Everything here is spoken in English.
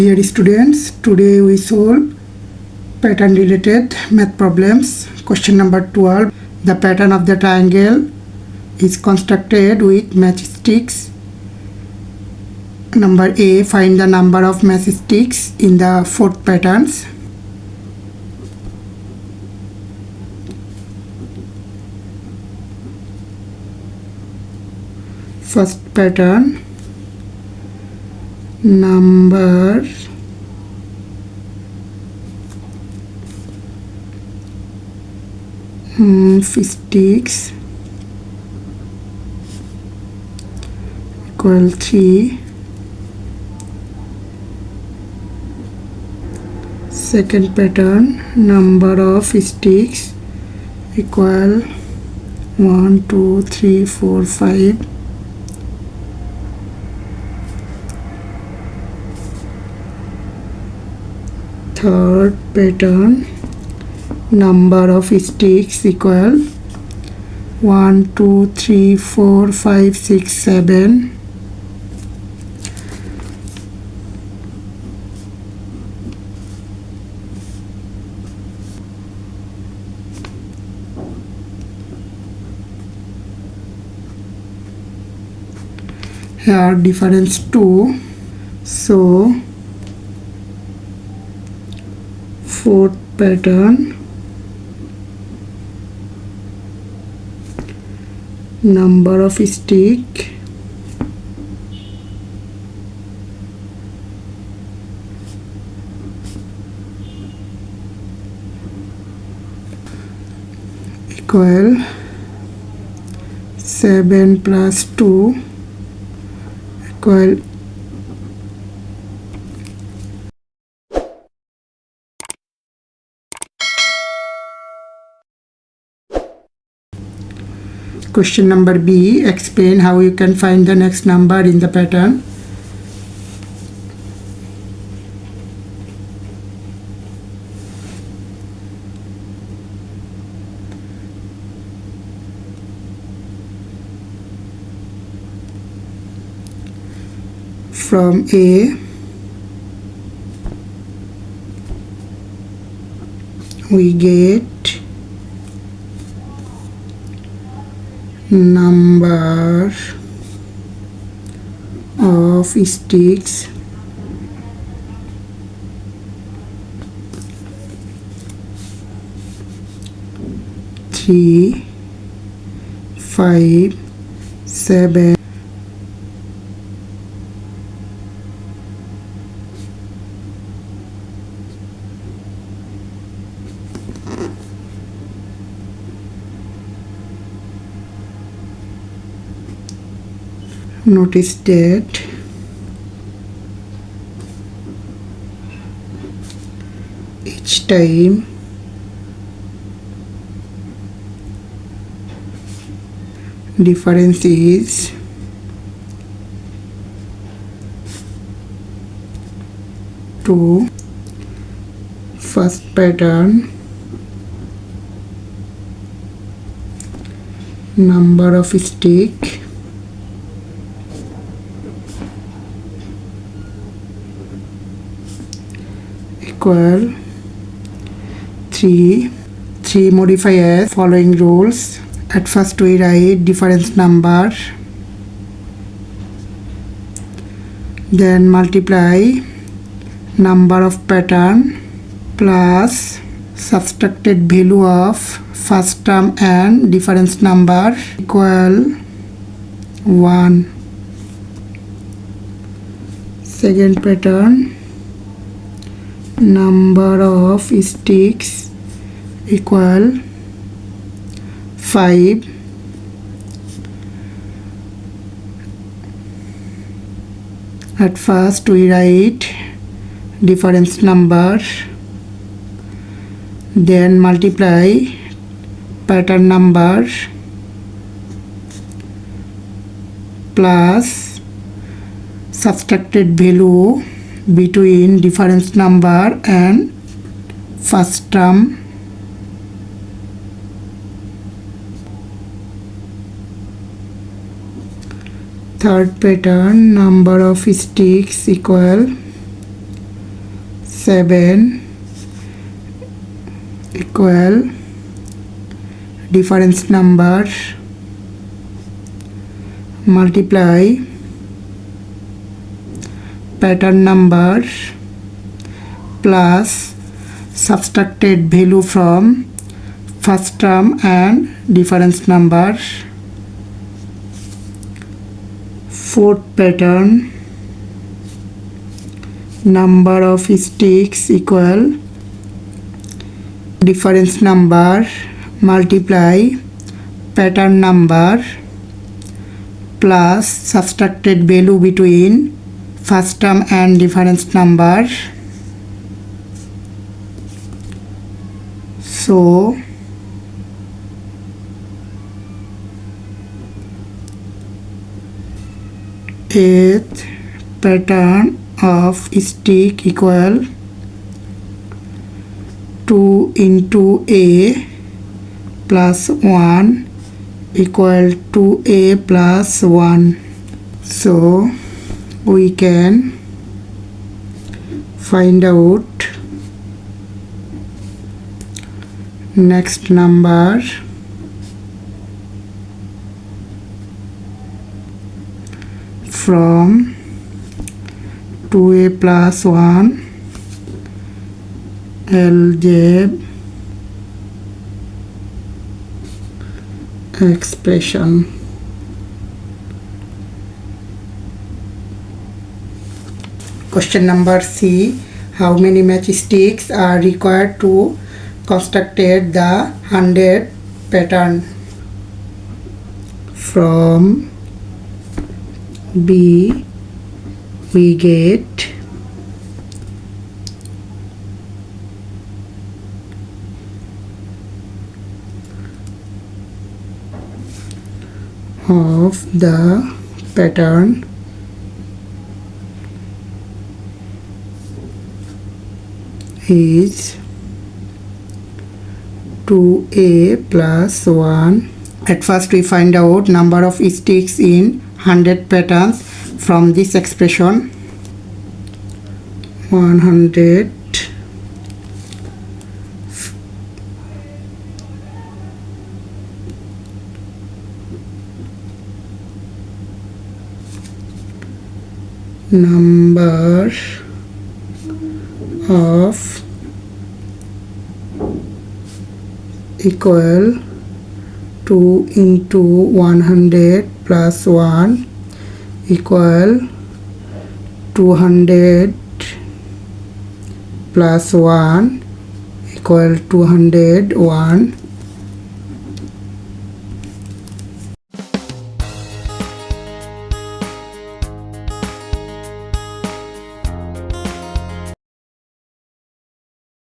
Dear students, today we solve pattern related math problems. Question number 12. The pattern of the triangle is constructed with matchsticks. Number A. Find the number of matchsticks in the fourth patterns. First pattern, number sticks equal 3. Second pattern, number of sticks equal 1, 2, 3, 4, 5. Third pattern, number of sticks equal 1, 2, 3, 4, 5, 6, 7. Here difference 2. So fourth pattern, number of stick equal 7 plus 2 equal Question number B. Explain how you can find the next number in the pattern. From A, we get number of sticks three, 5, 7. Notice that each time difference is to first pattern, number of stick equal 3. Modify as following rules. At first we write difference number, then multiply number of pattern plus subtracted value of first term and difference number equal 1. Second pattern, number of sticks equal 5. At first we write difference number, then multiply pattern number plus subtracted value between difference number and first term. Third pattern, number of sticks equal 7 equal difference number multiply pattern number plus subtracted value from first term and difference number. Fourth pattern, number of sticks equal difference number multiply pattern number plus subtracted value between first term and difference number. So eighth pattern of stick equal 2 into A plus 1 equal to A plus 1. So we can find out next number from 2A plus 1 algebraic expression. Question number C. How many matchsticks are required to construct the 100 pattern? From B we get of the pattern is 2A plus 1. At first we find out number of sticks in 100 patterns from this expression. 100 number of equal 2 into 100 plus 1 equal 200 plus 1 equal 201.